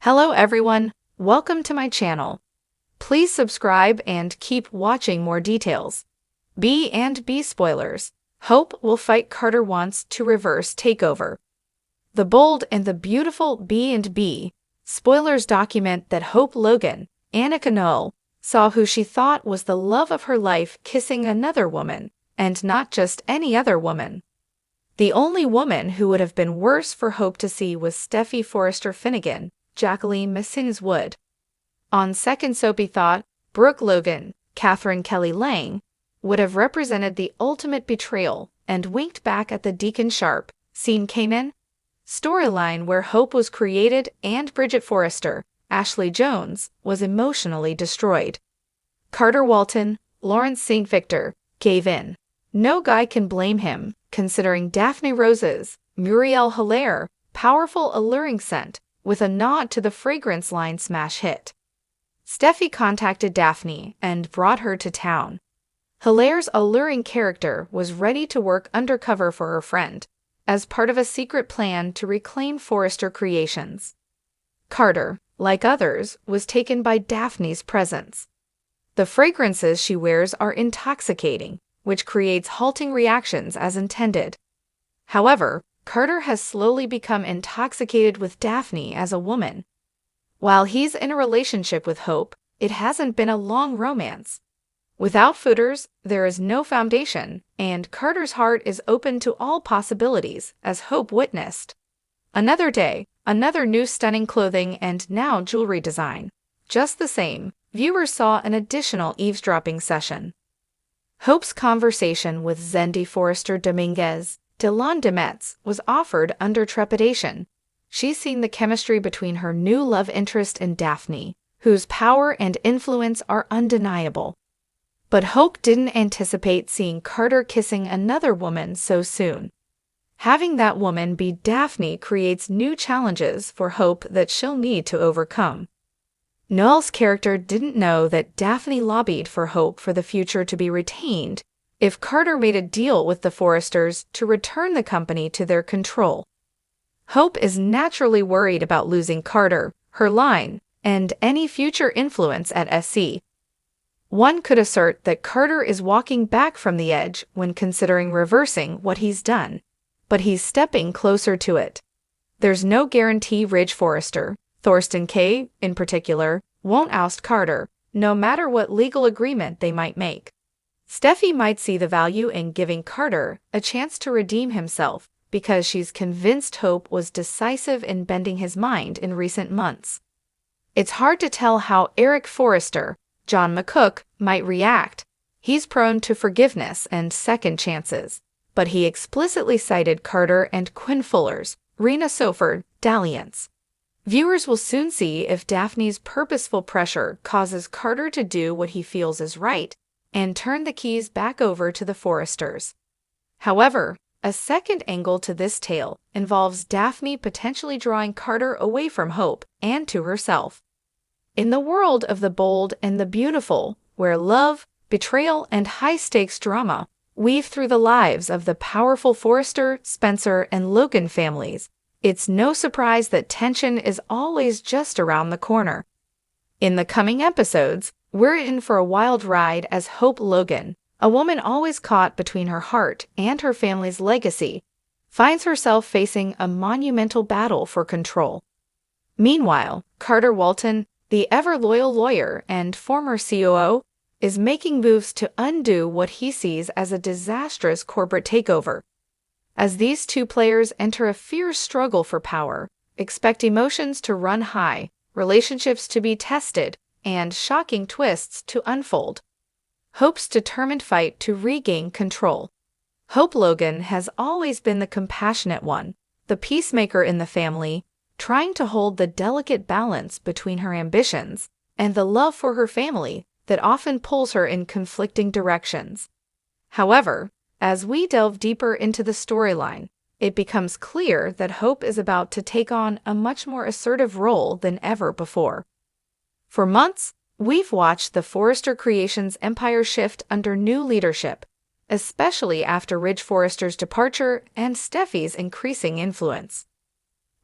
Hello everyone, welcome to my channel. Please subscribe and keep watching more details. B&B spoilers. Hope will fight Carter wants to reverse takeover. The Bold and the Beautiful B&B spoilers document that Hope Logan, Annika Noel, saw who she thought was the love of her life kissing another woman, and not just any other woman. The only woman who would have been worse for Hope to see was Steffy Forrester Finnegan, Jacqueline Missins Wood. On second soapy thought, Brooke Logan, Catherine Kelly Lang, would have represented the ultimate betrayal and winked back at the Deacon Sharp, Scene Kanan storyline where Hope was created and Bridget Forrester, Ashley Jones, was emotionally destroyed. Carter Walton, Lawrence St. Victor, gave in. No guy can blame him, considering Daphne Rose's, Muriel Hilaire, powerful alluring scent, with a nod to the fragrance line smash hit. Steffy contacted Daphne and brought her to town. Hilaire's alluring character was ready to work undercover for her friend, as part of a secret plan to reclaim Forrester Creations. Carter, like others, was taken by Daphne's presence. The fragrances she wears are intoxicating, which creates halting reactions as intended. However, Carter has slowly become intoxicated with Daphne as a woman. While he's in a relationship with Hope, it hasn't been a long romance. Without footers, there is no foundation, and Carter's heart is open to all possibilities, as Hope witnessed. Another day, another new stunning clothing and now jewelry design. Just the same, viewers saw an additional eavesdropping session. Hope's conversation with Zendi Forrester Dominguez, Delon Demetz, was offered under trepidation. She's seen the chemistry between her new love interest and Daphne, whose power and influence are undeniable. But Hope didn't anticipate seeing Carter kissing another woman so soon. Having that woman be Daphne creates new challenges for Hope that she'll need to overcome. Noel's character didn't know that Daphne lobbied for Hope for the future to be retained if Carter made a deal with the Forresters to return the company to their control. Hope is naturally worried about losing Carter, her line, and any future influence at SC. One could assert that Carter is walking back from the edge when considering reversing what he's done, but he's stepping closer to it. There's no guarantee Ridge Forrester, Thorsten Kaye in particular, won't oust Carter, no matter what legal agreement they might make. Steffy might see the value in giving Carter a chance to redeem himself because she's convinced Hope was decisive in bending his mind in recent months. It's hard to tell how Eric Forrester, John McCook, might react. He's prone to forgiveness and second chances, but he explicitly cited Carter and Quinn Fuller's, Rena Sofer, dalliance. Viewers will soon see if Daphne's purposeful pressure causes Carter to do what he feels is right and turn the keys back over to the Forresters. However, a second angle to this tale involves Daphne potentially drawing Carter away from Hope and to herself. In the world of the Bold and the Beautiful, where love, betrayal, and high-stakes drama weave through the lives of the powerful Forrester, Spencer, and Logan families, it's no surprise that tension is always just around the corner. In the coming episodes, we're in for a wild ride as Hope Logan, a woman always caught between her heart and her family's legacy, finds herself facing a monumental battle for control. Meanwhile, Carter Walton, the ever-loyal lawyer and former COO, is making moves to undo what he sees as a disastrous corporate takeover. As these two players enter a fierce struggle for power, expect emotions to run high, relationships to be tested, and shocking twists to unfold. Hope's determined fight to regain control. Hope Logan has always been the compassionate one, the peacemaker in the family, trying to hold the delicate balance between her ambitions and the love for her family that often pulls her in conflicting directions. However, as we delve deeper into the storyline, it becomes clear that Hope is about to take on a much more assertive role than ever before. For months, we've watched the Forrester Creations empire shift under new leadership, especially after Ridge Forrester's departure and Steffy's increasing influence.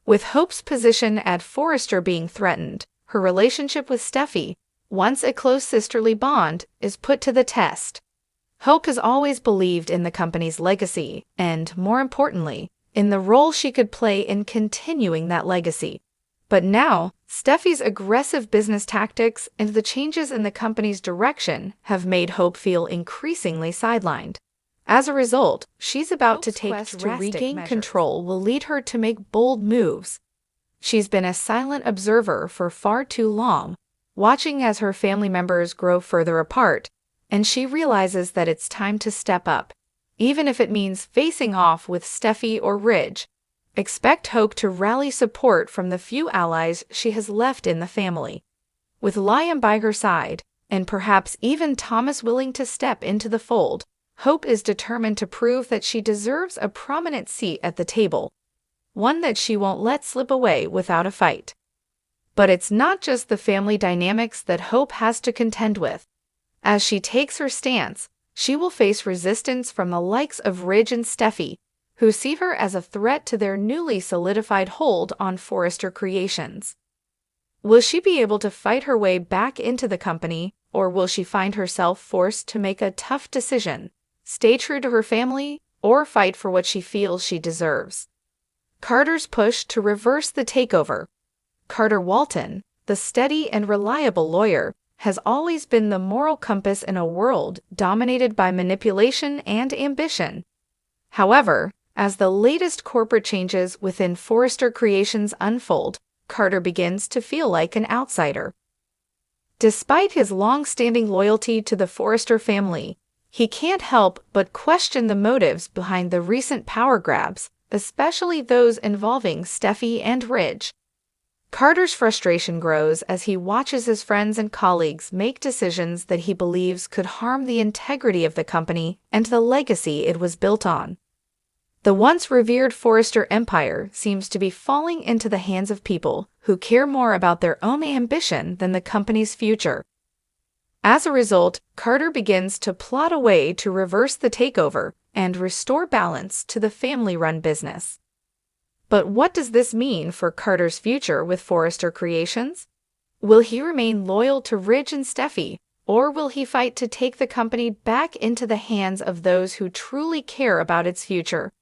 With Hope's position at Forrester being threatened, her relationship with Steffi, once a close sisterly bond, is put to the test. Hope has always believed in the company's legacy and, more importantly, in the role she could play in continuing that legacy. But now, Steffi's aggressive business tactics and the changes in the company's direction have made Hope feel increasingly sidelined. As a result, she's about to take drastic measures. To regain control will lead her to make bold moves. She's been a silent observer for far too long, watching as her family members grow further apart, and she realizes that it's time to step up, even if it means facing off with Steffi or Ridge. Expect Hope to rally support from the few allies she has left in the family. With Liam by her side, and perhaps even Thomas willing to step into the fold, Hope is determined to prove that she deserves a prominent seat at the table, one that she won't let slip away without a fight. But it's not just the family dynamics that Hope has to contend with. As she takes her stance, she will face resistance from the likes of Ridge and Steffi, who see her as a threat to their newly solidified hold on Forrester Creations. Will she be able to fight her way back into the company, or will she find herself forced to make a tough decision, stay true to her family, or fight for what she feels she deserves? Carter's push to reverse the takeover. Carter Walton, the steady and reliable lawyer, has always been the moral compass in a world dominated by manipulation and ambition. However, as the latest corporate changes within Forrester Creations unfold, Carter begins to feel like an outsider. Despite his long-standing loyalty to the Forrester family, he can't help but question the motives behind the recent power grabs, especially those involving Steffi and Ridge. Carter's frustration grows as he watches his friends and colleagues make decisions that he believes could harm the integrity of the company and the legacy it was built on. The once revered Forrester empire seems to be falling into the hands of people who care more about their own ambition than the company's future. As a result, Carter begins to plot a way to reverse the takeover and restore balance to the family-run business. But what does this mean for Carter's future with Forrester Creations? Will he remain loyal to Ridge and Steffi, or will he fight to take the company back into the hands of those who truly care about its future?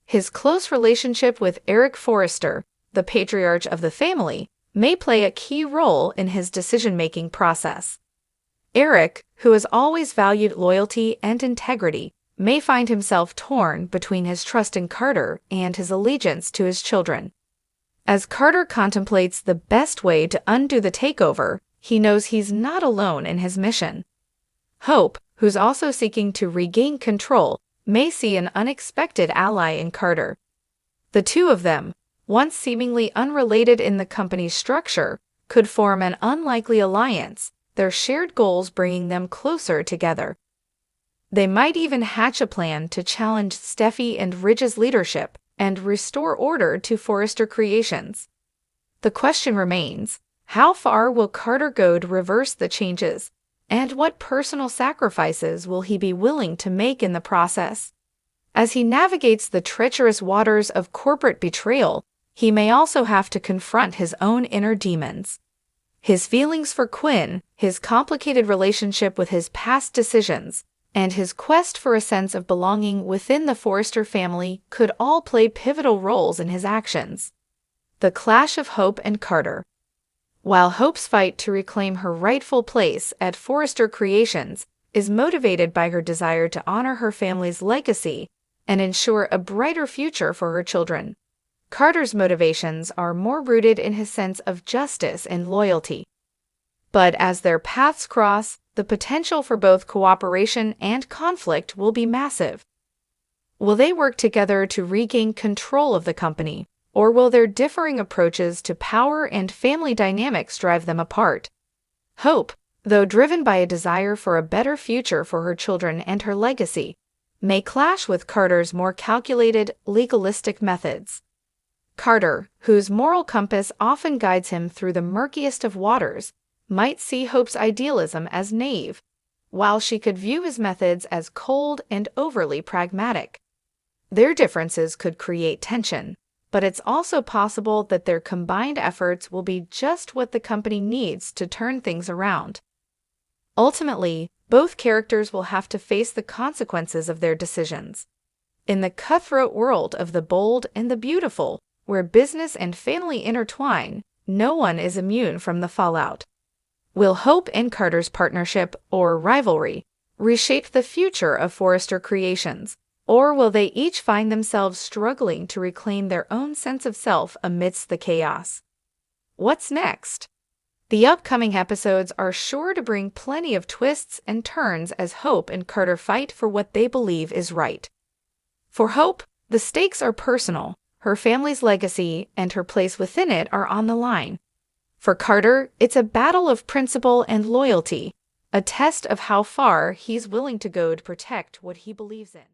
His close relationship with Eric Forrester, the patriarch of the family, may play a key role in his decision-making process. Eric, who has always valued loyalty and integrity, may find himself torn between his trust in Carter and his allegiance to his children. As Carter contemplates the best way to undo the takeover, he knows he's not alone in his mission. Hope, who's also seeking to regain control, may see an unexpected ally in Carter. The two of them, once seemingly unrelated in the company's structure, could form an unlikely alliance, their shared goals bringing them closer together. They might even hatch a plan to challenge Steffi and Ridge's leadership and restore order to Forrester Creations. The question remains, how far will Carter go to reverse the changes, and what personal sacrifices will he be willing to make in the process? As he navigates the treacherous waters of corporate betrayal, he may also have to confront his own inner demons. His feelings for Quinn, his complicated relationship with his past decisions, and his quest for a sense of belonging within the Forrester family could all play pivotal roles in his actions. The clash of Hope and Carter. While Hope's fight to reclaim her rightful place at Forrester Creations is motivated by her desire to honor her family's legacy and ensure a brighter future for her children, Carter's motivations are more rooted in his sense of justice and loyalty. But as their paths cross, the potential for both cooperation and conflict will be massive. Will they work together to regain control of the company, or will their differing approaches to power and family dynamics drive them apart? Hope, though driven by a desire for a better future for her children and her legacy, may clash with Carter's more calculated, legalistic methods. Carter, whose moral compass often guides him through the murkiest of waters, might see Hope's idealism as naive, while she could view his methods as cold and overly pragmatic. Their differences could create tension, but it's also possible that their combined efforts will be just what the company needs to turn things around. Ultimately, both characters will have to face the consequences of their decisions. In the cutthroat world of the bold and the beautiful, where business and family intertwine, no one is immune from the fallout. Will Hope and Carter's partnership, or rivalry, reshape the future of Forrester Creations, or will they each find themselves struggling to reclaim their own sense of self amidst the chaos? What's next? The upcoming episodes are sure to bring plenty of twists and turns as Hope and Carter fight for what they believe is right. For Hope, the stakes are personal. Her family's legacy and her place within it are on the line. For Carter, it's a battle of principle and loyalty, a test of how far he's willing to go to protect what he believes in.